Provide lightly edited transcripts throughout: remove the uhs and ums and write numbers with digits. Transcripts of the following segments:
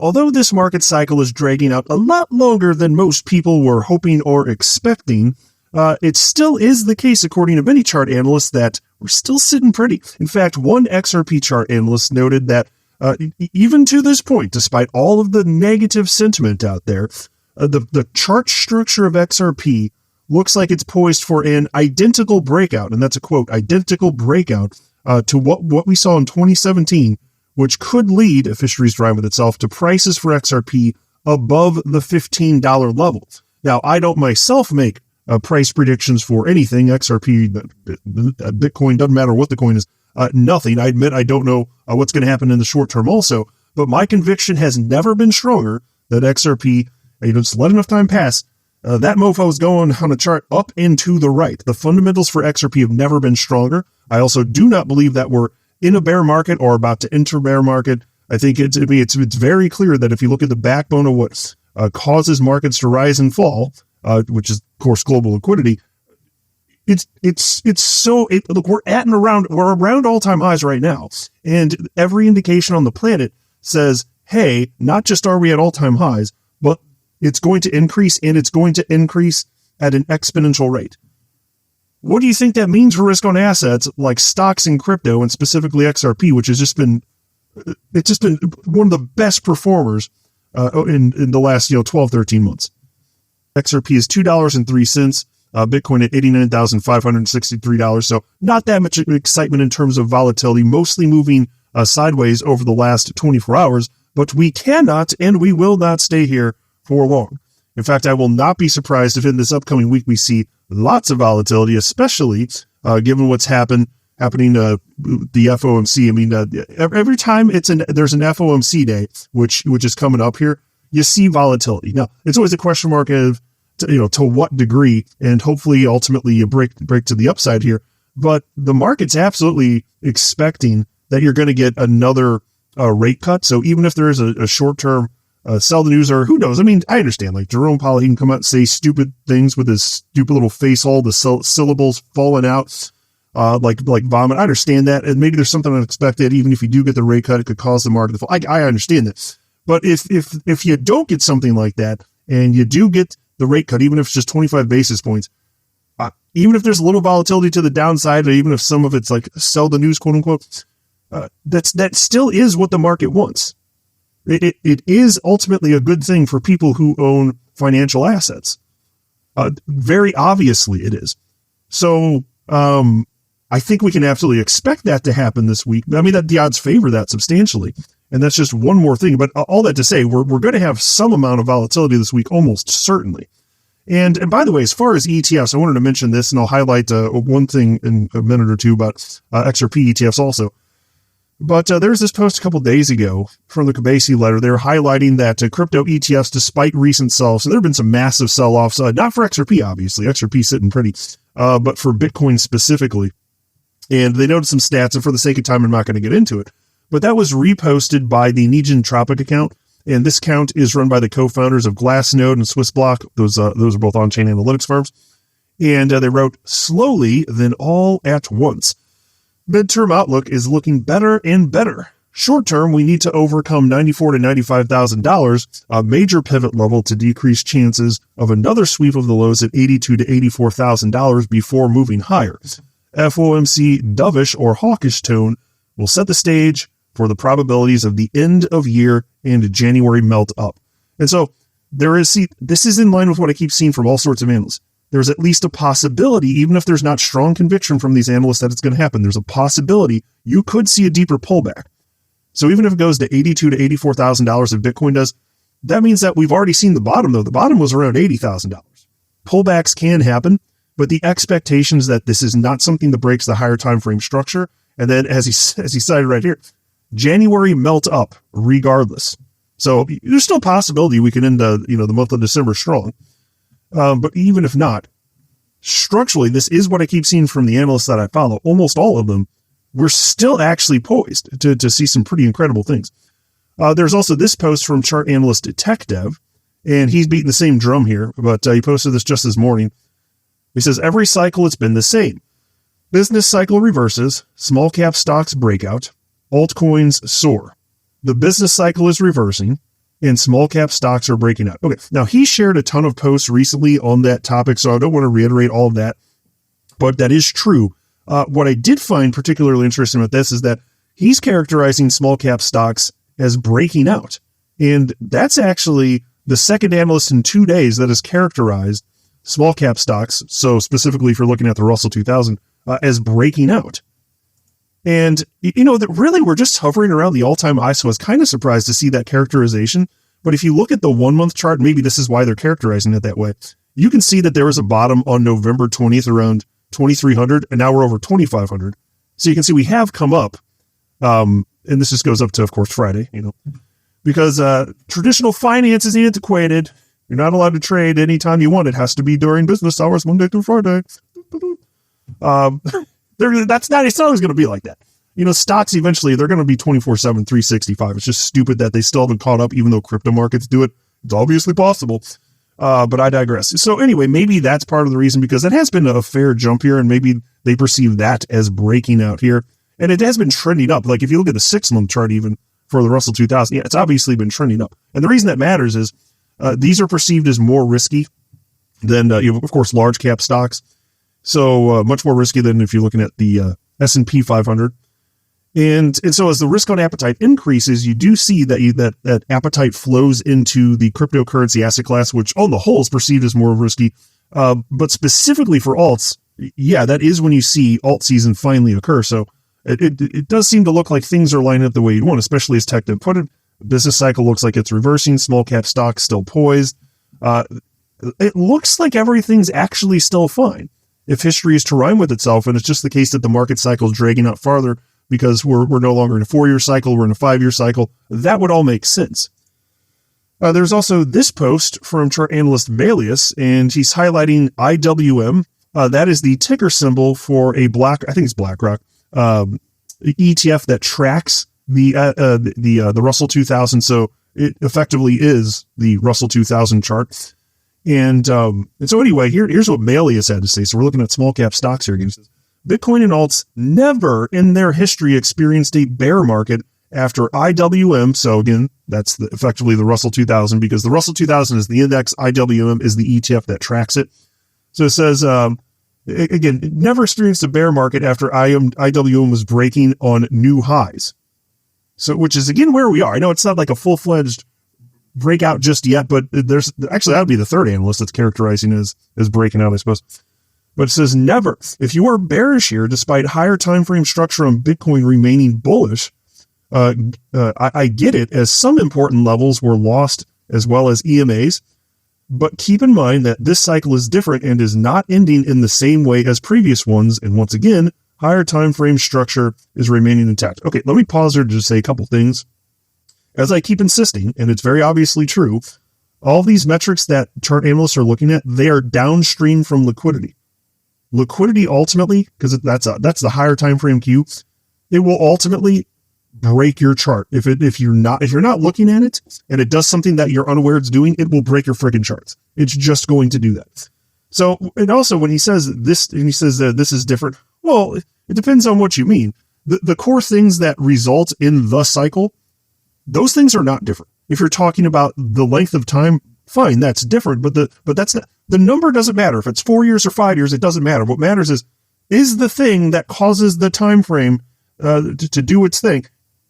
Although this market cycle is dragging out a lot longer than most people were hoping or expecting, it still is the case, according to many chart analysts, that we're still sitting pretty. In fact, one XRP chart analyst noted that even to this point, despite all of the negative sentiment out there, the chart structure of XRP looks like it's poised for an identical breakout, and that's a quote, identical breakout to what we saw in 2017, which could lead, if history's rhyme with itself, to prices for XRP above the $15 level. Now, I don't myself make price predictions for anything. XRP, Bitcoin, doesn't matter what the coin is, nothing. I admit I don't know what's going to happen in the short term also, but my conviction has never been stronger that XRP, just let enough time pass, that mofo is going on a chart up and to the right. The fundamentals for XRP have never been stronger. I also do not believe that we're in a bear market or about to enter bear market. I think it's very clear that if you look at the backbone of what causes markets to rise and fall, which is of course global liquidity, look, we're around all-time highs right now, and every indication on the planet says, hey, not just are we at all-time highs, but it's going to increase, and it's going to increase at an exponential rate. What do you think that means for risk on assets like stocks and crypto, and specifically XRP, which has just been one of the best performers in the last 12, 13 months? XRP is $2.03, Bitcoin at $89,563. So not that much excitement in terms of volatility, mostly moving sideways over the last 24 hours, but we cannot and we will not stay here for long. In fact, I will not be surprised if in this upcoming week we see lots of volatility, especially given what's happening the FOMC. I mean, every time there's an FOMC day, which is coming up here, you see volatility. Now, it's always a question mark of to what degree, and hopefully ultimately you break to the upside here. But the market's absolutely expecting that you're going to get another rate cut. So even if there is a short-term sell the news, or who knows? I mean, I understand, like Jerome Powell, he can come out and say stupid things with his stupid little face hole, the syllables falling out like vomit. I understand that. And maybe there's something unexpected. Even if you do get the rate cut, it could cause the market to fall. I understand that. But if you don't get something like that, and you do get the rate cut, even if it's just 25 basis points, even if there's a little volatility to the downside, or even if some of it's like sell the news, quote unquote, that still is what the market wants. It is ultimately a good thing for people who own financial assets. Very obviously it is. So I think we can absolutely expect that to happen this week. I mean, that the odds favor that substantially. And that's just one more thing. But all that to say, we're going to have some amount of volatility this week, almost certainly. And by the way, as far as ETFs, I wanted to mention this, and I'll highlight one thing in a minute or two about XRP ETFs also. But there's this post a couple days ago from the Kabasi letter. They're highlighting that crypto ETFs, despite recent sell-offs, and there have been some massive sell-offs, not for XRP, obviously. XRP sitting pretty, but for Bitcoin specifically. And they noted some stats, and for the sake of time, I'm not going to get into it. But that was reposted by the Nijin Tropic account, and this account is run by the co-founders of Glassnode and Swissblock. Those are both on-chain analytics firms. And they wrote, slowly, then all at once. Midterm outlook is looking better and better. Short term, we need to overcome $94,000 to $95,000, a major pivot level to decrease chances of another sweep of the lows at $82,000 to $84,000 before moving higher. FOMC dovish or hawkish tone will set the stage for the probabilities of the end of year and January melt up. And so this is in line with what I keep seeing from all sorts of analysts. There's at least a possibility, even if there's not strong conviction from these analysts that it's going to happen, there's a possibility you could see a deeper pullback. So even if it goes to $82,000 to $84,000 if Bitcoin does, that means that we've already seen the bottom, though. The bottom was around $80,000. Pullbacks can happen, but the expectation is that this is not something that breaks the higher time frame structure. And then, as he cited right here, January melt up regardless. So there's still a possibility we can end the month of December strong. But even if not, structurally, this is what I keep seeing from the analysts that I follow. Almost all of them, we're still actually poised to see some pretty incredible things. There's also this post from chart analyst TechDev, and he's beating the same drum here, but he posted this just this morning. He says, every cycle it's been the same. Business cycle reverses, small cap stocks breakout, altcoins soar. The business cycle is reversing. and small cap stocks are breaking out. Okay, now he shared a ton of posts recently on that topic, so I don't want to reiterate all of that, but that is true. What I did find particularly interesting with this is that he's characterizing small cap stocks as breaking out. And that's actually the second analyst in 2 days that has characterized small cap stocks, so specifically if you're looking at the Russell 2000, as breaking out. And, that really we're just hovering around the all-time high, so I was kind of surprised to see that characterization. But if you look at the 1 month chart, maybe this is why they're characterizing it that way, you can see that there was a bottom on November 20th around 2,300, and now we're over 2,500. So you can see we have come up, and this just goes up to, of course, Friday, because traditional finance is antiquated. You're not allowed to trade anytime you want. It has to be during business hours, Monday through Friday. It's not always going to be like that. Stocks eventually, they're going to be 24/7, 365. It's just stupid that they still haven't caught up, even though crypto markets do it. It's obviously possible. But I digress. So anyway, maybe that's part of the reason, because it has been a fair jump here, and maybe they perceive that as breaking out here. And it has been trending up. Like if you look at the 6 month chart, even for the Russell 2000, yeah, it's obviously been trending up. And the reason that matters is these are perceived as more risky than, of course, large cap stocks. So much more risky than if you're looking at the S&P 500. And so as the risk on appetite increases, you do see that appetite flows into the cryptocurrency asset class, which on the whole is perceived as more risky. But specifically for alts, yeah, that is when you see alt season finally occur. So it does seem to look like things are lining up the way you'd want, especially as tech put it. Business cycle looks like it's reversing. Small cap stocks still poised. It looks like everything's actually still fine. If history is to rhyme with itself, and it's just the case that the market cycle is dragging out farther because we're no longer in a 4-year cycle, we're in a 5-year cycle, that would all make sense. There's also this post from chart analyst Valius, and he's highlighting IWM. That is the ticker symbol for I think it's BlackRock, ETF that tracks the Russell 2000. So it effectively is the Russell 2000 chart. And so anyway, here's what Valius had to say. So we're looking at small cap stocks here again. It says, Bitcoin and alts never in their history experienced a bear market after IWM. So again, that's effectively the Russell 2000, because the Russell 2000 is the index, IWM is the ETF that tracks it. So it says, again, it never experienced a bear market after IWM was breaking on new highs. So, which is again where we are. I know it's not like a full-fledged breakout just yet, but there's actually, that would be the third analyst that's characterizing as breaking out, I suppose. But it says never. If you are bearish here, despite higher time frame structure on Bitcoin remaining bullish, I get it, as some important levels were lost as well as EMAs. But keep in mind that this cycle is different and is not ending in the same way as previous ones. And once again, higher time frame structure is remaining intact. Okay, let me pause here to just say a couple things. As I keep insisting, and it's very obviously true, all these metrics that chart analysts are looking at, they are downstream from liquidity. Liquidity ultimately, because that's the higher time frame queue, it will ultimately break your chart. If you're not looking at it and it does something that you're unaware it's doing, it will break your friggin' charts. It's just going to do that. So, and also when he says this, and he says that this is different, well, it depends on what you mean. The core things that result in the cycle, those things are not different. If you're talking about the length of time, fine, that's different, but that's not, the number doesn't matter. If it's 4 years or 5 years, it doesn't matter. What matters is the thing that causes the time frame to do its thing,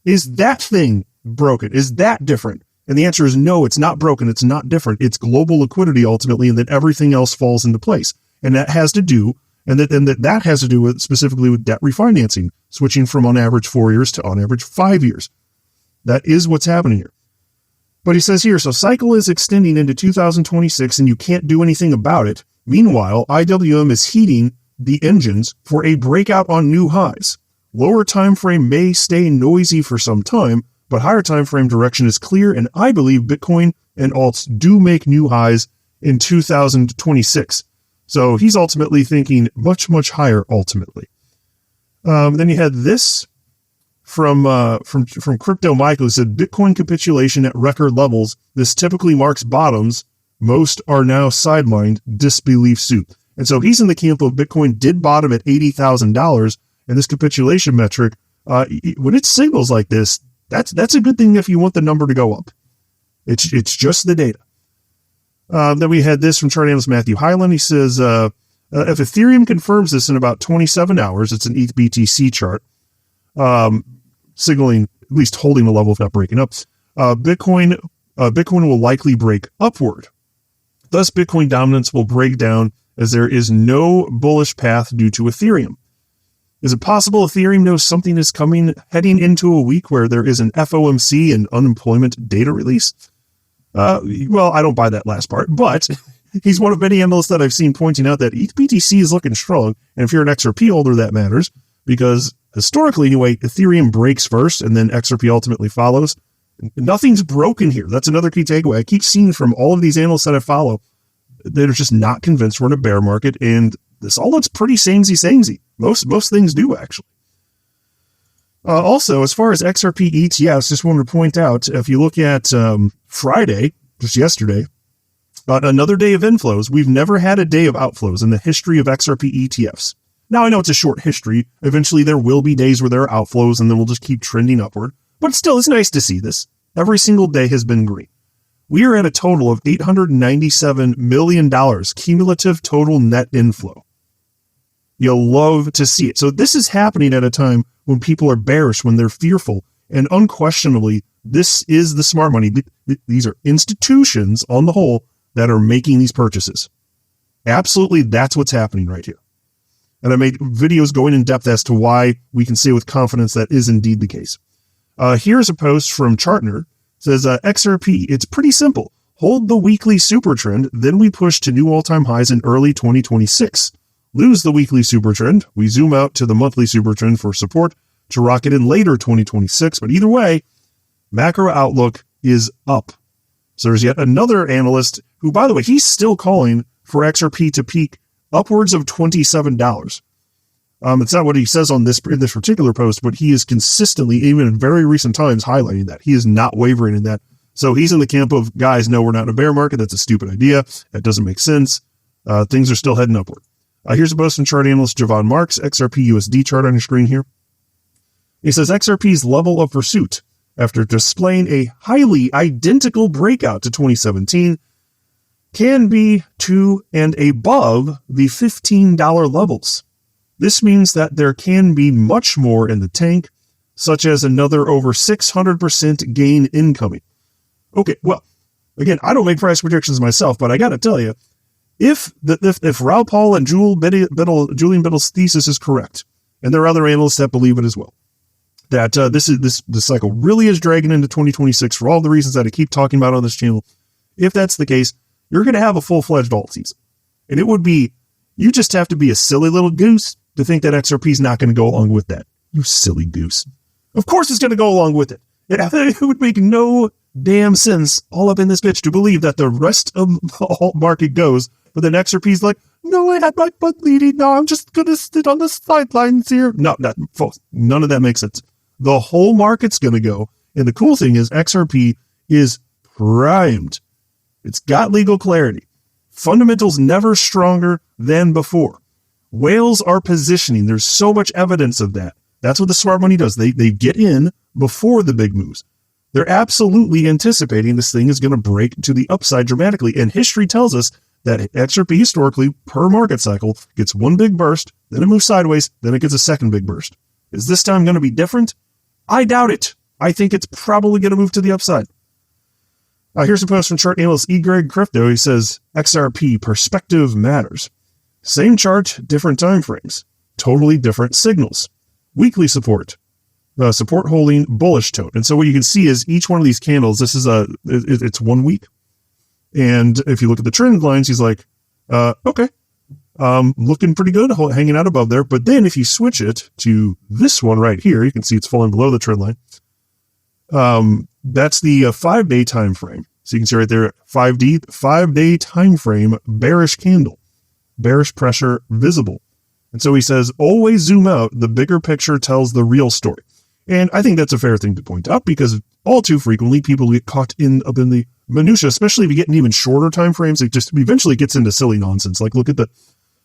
is that thing broken? Is that different? And the answer is no, it's not broken. It's not different. It's global liquidity ultimately, and then everything else falls into place. And that has to do, that has to do with specifically with debt refinancing, switching from on average 4 years to on average 5 years. That is what's happening here. But he says here, so cycle is extending into 2026 and you can't do anything about it. Meanwhile, IWM is heating the engines for a breakout on new highs. Lower time frame may stay noisy for some time, but higher time frame direction is clear, and I believe Bitcoin and alts do make new highs in 2026. So he's ultimately thinking much, much higher ultimately. Then you had this from Crypto Michael, who said Bitcoin capitulation at record levels. This typically marks bottoms. Most are now sidelined. Disbelief suit. And so he's in the camp of Bitcoin did bottom at $80,000, and this capitulation metric, when it signals like this, that's a good thing if you want the number to go up. It's just the data. Then we had this from chart analyst Matthew Hyland. He says, if Ethereum confirms this in about 27 hours, it's an ETH BTC chart, signaling at least holding the level if not breaking up. Bitcoin will likely break upward. Thus, Bitcoin dominance will break down as there is no bullish path due to Ethereum. Is it possible Ethereum knows something is coming heading into a week where there is an FOMC and unemployment data release? Well, I don't buy that last part, but he's one of many analysts that I've seen pointing out that ETH BTC is looking strong. And if you're an XRP holder, that matters because historically, anyway, Ethereum breaks first and then XRP ultimately follows. Nothing's broken here. That's another key takeaway. I keep seeing from all of these analysts that I follow, they're just not convinced we're in a bear market, and this all looks pretty samey. Most things do, actually. Also, as far as XRP ETFs, just wanted to point out, if you look at Friday, just yesterday, another day of inflows. We've never had a day of outflows in the history of XRP ETFs. Now, I know it's a short history. Eventually, there will be days where there are outflows, and then we'll just keep trending upward. But still, it's nice to see this. Every single day has been green. We are at a total of $897 million cumulative total net inflow. You'll love to see it. So this is happening at a time when people are bearish, when they're fearful, and unquestionably, this is the smart money. These are institutions on the whole that are making these purchases. Absolutely, that's what's happening right here. And I made videos going in depth as to why we can say with confidence that is indeed the case. Here's a post from Chartner. It says, XRP, it's pretty simple. Hold the weekly super trend, then we push to new all-time highs in early 2026. Lose the weekly super trend, we zoom out to the monthly super trend for support to rocket in later 2026. But either way, macro outlook is up. So there's yet another analyst who, by the way, he's still calling for XRP to peak upwards of $27. It's not what he says in this particular post, but he is consistently, even in very recent times, highlighting that. He is not wavering in that. So he's in the camp of, guys, no, we're not in a bear market. That's a stupid idea. That doesn't make sense. Things are still heading upward. Here's a post from chart analyst Javon Marks, XRP USD chart on your screen here. He says XRP's level of pursuit, after displaying a highly identical breakout to 2017, can be to and above the $15 levels. This means that there can be much more in the tank, such as another over 600% gain incoming. Okay, well, again, I don't make price predictions myself, but I got to tell you, if Raoul Pal and Julian Biddle's thesis is correct, and there are other analysts that believe it as well, that this cycle really is dragging into 2026 for all the reasons that I keep talking about on this channel. If that's the case, you're going to have a full-fledged alt season, and it would be, you just have to be a silly little goose to think that XRP is not going to go along with that. You silly goose. Of course it's going to go along with it. It would make no damn sense all up in this bitch to believe that the rest of the alt market goes, but then XRP's like, no, I had my butt bleeding. No, I'm just going to sit on the sidelines here. No, folks, none of that makes sense. The whole market's going to go. And the cool thing is XRP is primed. It's got legal clarity. Fundamentals never stronger than before. Whales are positioning. There's so much evidence of that. That's what the smart money does. They get in before the big moves. They're absolutely anticipating this thing is going to break to the upside dramatically. And history tells us that XRP historically, per market cycle, gets one big burst, then it moves sideways, then it gets a second big burst. Is this time going to be different? I doubt it. I think it's probably going to move to the upside. Here's a post from chart analyst E. Greg Crypto. He says, XRP perspective matters. Same chart, different time frames. Totally different signals. Weekly support. Support holding bullish tone. And so what you can see is each one of these candles, this is it's 1 week. And if you look at the trend lines, he's like, okay, looking pretty good, hanging out above there. But then if you switch it to this one right here, you can see it's falling below the trend line. That's the 5-day time frame. So you can see right there, 5-day time frame, bearish candle, bearish pressure visible. And so he says, always zoom out. The bigger picture tells the real story. And I think that's a fair thing to point out because all too frequently people get caught up in the minutia, especially if you get in even shorter time frames. It just eventually gets into silly nonsense. Like go to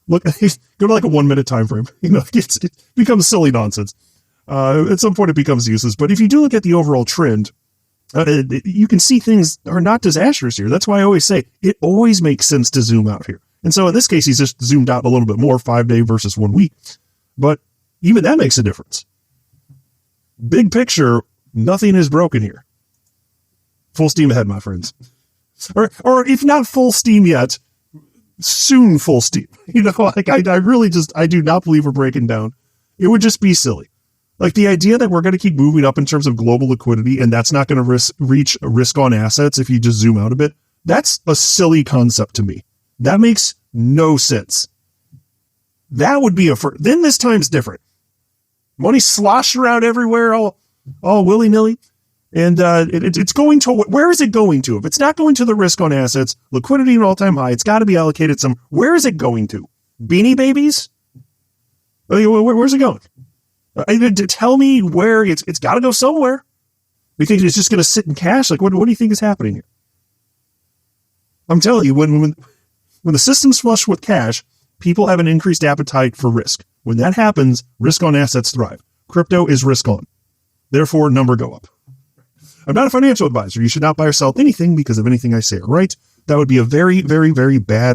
like a 1 minute time frame. It becomes silly nonsense. At some point it becomes useless. But if you do look at the overall trend, You can see things are not disastrous here. That's why I always say it always makes sense to zoom out here. And so in this case, he's just zoomed out a little bit more, 5-day versus 1 week. But even that makes a difference. Big picture, nothing is broken here. Full steam ahead, my friends. Or if not full steam yet, soon full steam. Like I really I do not believe we're breaking down. It would just be silly. Like the idea that we're going to keep moving up in terms of global liquidity and that's not going to reach risk on assets if you just zoom out a bit, that's a silly concept to me. That makes no sense. That would be then this time's different. Money sloshed around everywhere, all willy-nilly. And it's going to, where is it going to? If it's not going to the risk on assets, liquidity at an all-time high, it's got to be allocated where is it going to? Beanie Babies? Where's it going? Tell me where it's got to go somewhere. We think it's just going to sit in cash? Like, what do you think is happening here? I'm telling you, when the system's flush with cash, people have an increased appetite for risk. When that happens, risk on assets thrive. Crypto is risk on. Therefore, number go up. I'm not a financial advisor. You should not buy or sell anything because of anything I say, right? That would be a very, very, very bad